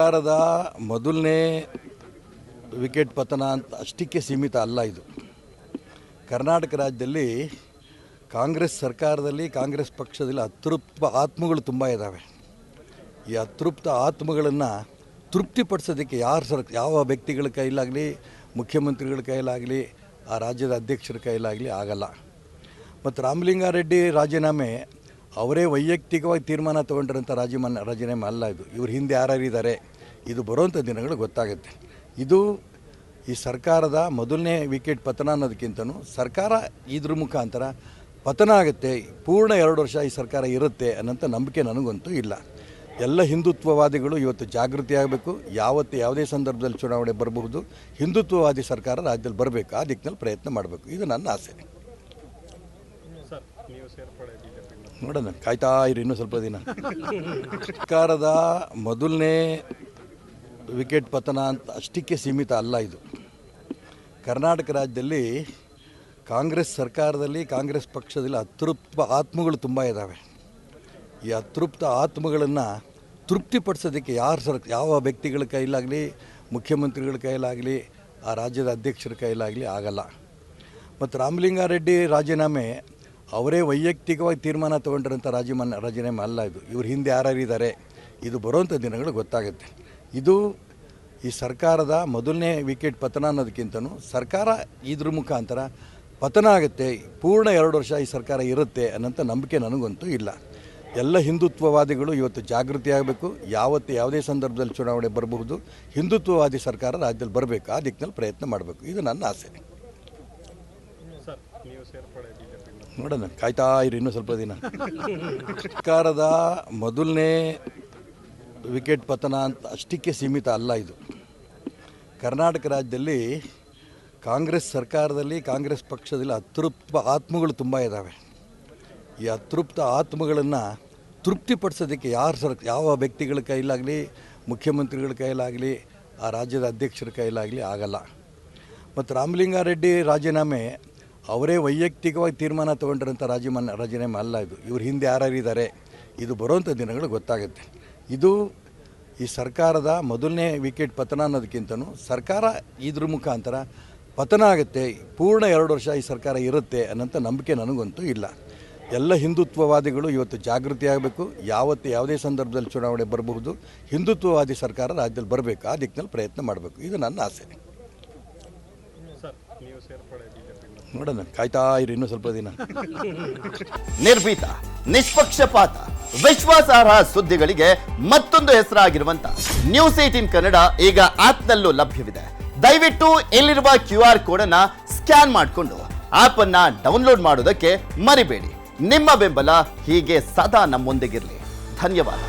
ಸರ್ಕಾರದ ಮೊದಲನೇ ವಿಕೆಟ್ ಪತನ ಅಂತ ಅಷ್ಟಕ್ಕೆ ಸೀಮಿತ ಅಲ್ಲ. ಇದು ಕರ್ನಾಟಕ ರಾಜ್ಯದಲ್ಲಿ ಕಾಂಗ್ರೆಸ್ ಸರ್ಕಾರದಲ್ಲಿ ಕಾಂಗ್ರೆಸ್ ಪಕ್ಷದಲ್ಲಿ ಅತೃಪ್ತ ಆತ್ಮಗಳು ತುಂಬ ಇದ್ದಾವೆ. ಈ ಅತೃಪ್ತ ಆತ್ಮಗಳನ್ನು ತೃಪ್ತಿಪಡಿಸೋದಕ್ಕೆ ಯಾವ ವ್ಯಕ್ತಿಗಳ ಕೈಲಾಗಲಿ, ಮುಖ್ಯಮಂತ್ರಿಗಳ ಕೈಲಾಗಲಿ, ಆ ರಾಜ್ಯದ ಅಧ್ಯಕ್ಷರ ಕೈಲಾಗಲಿ ಆಗಲ್ಲ. ಮತ್ತು ರಾಮಲಿಂಗಾರೆಡ್ಡಿ ರಾಜೀನಾಮೆ ಅವರೇ ವೈಯಕ್ತಿಕವಾಗಿ ತೀರ್ಮಾನ ತೊಗೊಂಡಿರೋಂಥ ರಾಜೀನಾಮೆ ಅಲ್ಲ. ಇದು ಇವ್ರ ಹಿಂದೆ ಯಾರ್ಯಾರಿದ್ದಾರೆ ಇದು ಬರುವಂಥ ದಿನಗಳು ಗೊತ್ತಾಗುತ್ತೆ. ಇದು ಈ ಸರ್ಕಾರದ ಮೊದಲನೇ ವಿಕೆಟ್ ಪತನ ಅನ್ನೋದಕ್ಕಿಂತನೂ ಸರ್ಕಾರ ಇದ್ರ ಮುಖಾಂತರ ಪತನ ಆಗುತ್ತೆ, ಪೂರ್ಣ 2 ವರ್ಷ ಈ ಸರ್ಕಾರ ಇರುತ್ತೆ ಅನ್ನೋಂಥ ನಂಬಿಕೆ ನನಗಂತೂ ಇಲ್ಲ. ಎಲ್ಲ ಹಿಂದುತ್ವವಾದಿಗಳು ಇವತ್ತು ಜಾಗೃತಿ ಆಗಬೇಕು. ಯಾವುದೇ ಸಂದರ್ಭದಲ್ಲಿ ಚುನಾವಣೆ ಬರಬಹುದು, ಹಿಂದುತ್ವವಾದಿ ಸರ್ಕಾರ ರಾಜ್ಯದಲ್ಲಿ ಬರಬೇಕು, ಆ ದಿಕ್ಕಿನಲ್ಲಿ ಪ್ರಯತ್ನ ಮಾಡಬೇಕು. ಇದು ನನ್ನ ಆಸೆ. ನೋಡೋಣ, ಕಾಯ್ತಾ ಇರಿ ಇನ್ನೂ ಸ್ವಲ್ಪ ದಿನ. ಸರ್ಕಾರದ ಮೊದಲನೇ ವಿಕೆಟ್ ಪತನ ಅಂತ ಅಷ್ಟಕ್ಕೆ ಸೀಮಿತ ಅಲ್ಲ. ಇದು ಕರ್ನಾಟಕ ರಾಜ್ಯದಲ್ಲಿ ಕಾಂಗ್ರೆಸ್ ಸರ್ಕಾರದಲ್ಲಿ ಕಾಂಗ್ರೆಸ್ ಪಕ್ಷದಲ್ಲಿ ಅತೃಪ್ತ ಆತ್ಮಗಳು ತುಂಬ ಇದ್ದಾವೆ. ಈ ಅತೃಪ್ತ ಆತ್ಮಗಳನ್ನು ತೃಪ್ತಿಪಡಿಸೋದಕ್ಕೆ ಯಾವ ವ್ಯಕ್ತಿಗಳ ಕೈಲಾಗಲಿ, ಮುಖ್ಯಮಂತ್ರಿಗಳ ಕೈಲಾಗಲಿ, ಆ ರಾಜ್ಯದ ಅಧ್ಯಕ್ಷರ ಕೈಲಾಗಲಿ ಆಗಲ್ಲ. ಮತ್ತು ರಾಮಲಿಂಗಾರೆಡ್ಡಿ ರಾಜೀನಾಮೆ ಅವರೇ ವೈಯಕ್ತಿಕವಾಗಿ ತೀರ್ಮಾನ ತೊಗೊಂಡಿರೋಂಥ ರಾಜೀನಾಮೆ ಅಲ್ಲ. ಇದು ಇವ್ರ ಹಿಂದೆ ಯಾರ್ಯಾರಿದ್ದಾರೆ ಇದು ಬರುವಂಥ ದಿನಗಳು ಗೊತ್ತಾಗುತ್ತೆ. ಇದು ಈ ಸರ್ಕಾರದ ಮೊದಲನೇ ವಿಕೆಟ್ ಪತನ ಅನ್ನೋದಕ್ಕಿಂತನೂ ಸರ್ಕಾರ ಇದ್ರ ಮುಖಾಂತರ ಪತನ ಆಗುತ್ತೆ, ಪೂರ್ಣ 2 ವರ್ಷ ಈ ಸರ್ಕಾರ ಇರುತ್ತೆ ಅನ್ನೋಂಥ ನಂಬಿಕೆ ನನಗಂತೂ ಇಲ್ಲ. ಎಲ್ಲ ಹಿಂದುತ್ವವಾದಿಗಳು ಇವತ್ತು ಜಾಗೃತಿ ಆಗಬೇಕು. ಯಾವುದೇ ಸಂದರ್ಭದಲ್ಲಿ ಚುನಾವಣೆ ಬರಬಹುದು, ಹಿಂದುತ್ವವಾದಿ ಸರ್ಕಾರ ರಾಜ್ಯದಲ್ಲಿ ಬರಬೇಕು, ಆ ದಿಕ್ಕಿನಲ್ಲಿ ಪ್ರಯತ್ನ ಮಾಡಬೇಕು. ಇದು ನನ್ನ ಆಸೆ. ನೋಡೋಣ, ಕಾಯ್ತಾ ಇರಿ ಇನ್ನೂ ಸ್ವಲ್ಪ ದಿನ. ಸರ್ಕಾರದ ಮೊದಲನೇ ವಿಕೆಟ್ ಪತನ ಅಂತ ಅಷ್ಟಕ್ಕೆ ಸೀಮಿತ ಅಲ್ಲ. ಇದು ಕರ್ನಾಟಕ ರಾಜ್ಯದಲ್ಲಿ ಕಾಂಗ್ರೆಸ್ ಸರ್ಕಾರದಲ್ಲಿ ಕಾಂಗ್ರೆಸ್ ಪಕ್ಷದಲ್ಲಿ ಅತೃಪ್ತ ಆತ್ಮಗಳು ತುಂಬ ಇದ್ದಾವೆ. ಈ ಅತೃಪ್ತ ಆತ್ಮಗಳನ್ನು ತೃಪ್ತಿಪಡಿಸೋದಕ್ಕೆ ಯಾವ ವ್ಯಕ್ತಿಗಳ ಕೈಲಾಗಲಿ, ಮುಖ್ಯಮಂತ್ರಿಗಳ ಕೈಲಾಗಲಿ, ಆ ರಾಜ್ಯದ ಅಧ್ಯಕ್ಷರ ಕೈಲಾಗಲಿ ಆಗಲ್ಲ. ಮತ್ತು ರಾಮಲಿಂಗಾರೆಡ್ಡಿ ರಾಜೀನಾಮೆ ಅವರೇ ವೈಯಕ್ತಿಕವಾಗಿ ತೀರ್ಮಾನ ತೊಗೊಂಡಿರೋಂಥ ರಾಜೀನಾಮೆ ಅಲ್ಲ. ಇದು ಇವ್ರ ಹಿಂದೆ ಯಾರ್ಯಾರಿದ್ದಾರೆ ಇದು ಬರುವಂಥ ದಿನಗಳು ಗೊತ್ತಾಗುತ್ತೆ. ಇದು ಈ ಸರ್ಕಾರದ ಮೊದಲನೇ ವಿಕೆಟ್ ಪತನ ಅನ್ನೋದಕ್ಕಿಂತನೂ ಸರ್ಕಾರ ಇದ್ರ ಮುಖಾಂತರ ಪತನ ಆಗುತ್ತೆ, ಪೂರ್ಣ 2 ವರ್ಷ ಈ ಸರ್ಕಾರ ಇರುತ್ತೆ ಅನ್ನೋಂಥ ನಂಬಿಕೆ ನನಗಂತೂ ಇಲ್ಲ. ಎಲ್ಲ ಹಿಂದುತ್ವವಾದಿಗಳು ಇವತ್ತು ಜಾಗೃತಿ ಆಗಬೇಕು. ಯಾವುದೇ ಸಂದರ್ಭದಲ್ಲಿ ಚುನಾವಣೆ ಬರಬಹುದು, ಹಿಂದುತ್ವವಾದಿ ಸರ್ಕಾರ ರಾಜ್ಯದಲ್ಲಿ ಬರಬೇಕು, ಆ ದಿಕ್ಕಿನಲ್ಲಿ ಪ್ರಯತ್ನ ಮಾಡಬೇಕು. ಇದು ನನ್ನ ಆಸೆ. ನೋಡೋಣ, ಕಾಯ್ತಾ ಇರಿ ಇನ್ನೂ ಸ್ವಲ್ಪ ದಿನ. ನಿರ್ಭೀತ, ನಿಷ್ಪಕ್ಷಪಾತ, ವಿಶ್ವಾಸಾರ್ಹ ಸುದ್ದಿಗಳಿಗೆ ಮತ್ತೊಂದು ಹೆಸರಾಗಿರುವಂತ ನ್ಯೂಸ್18 ಕನ್ನಡ ಈಗ ಆಪ್ನಲ್ಲೂ ಲಭ್ಯವಿದೆ. ದಯವಿಟ್ಟು ಇಲ್ಲಿರುವ QR ಕೋಡ್ ಅನ್ನ ಸ್ಕ್ಯಾನ್ ಮಾಡಿಕೊಂಡು ಆಪ್ ಅನ್ನ ಡೌನ್ಲೋಡ್ ಮಾಡೋದಕ್ಕೆ ಮರಿಬೇಡಿ. ನಿಮ್ಮ ಬೆಂಬಲ ಹೀಗೆ ಸದಾ ನಮ್ಮೊಂದಿಗಿರಲಿ. ಧನ್ಯವಾದ.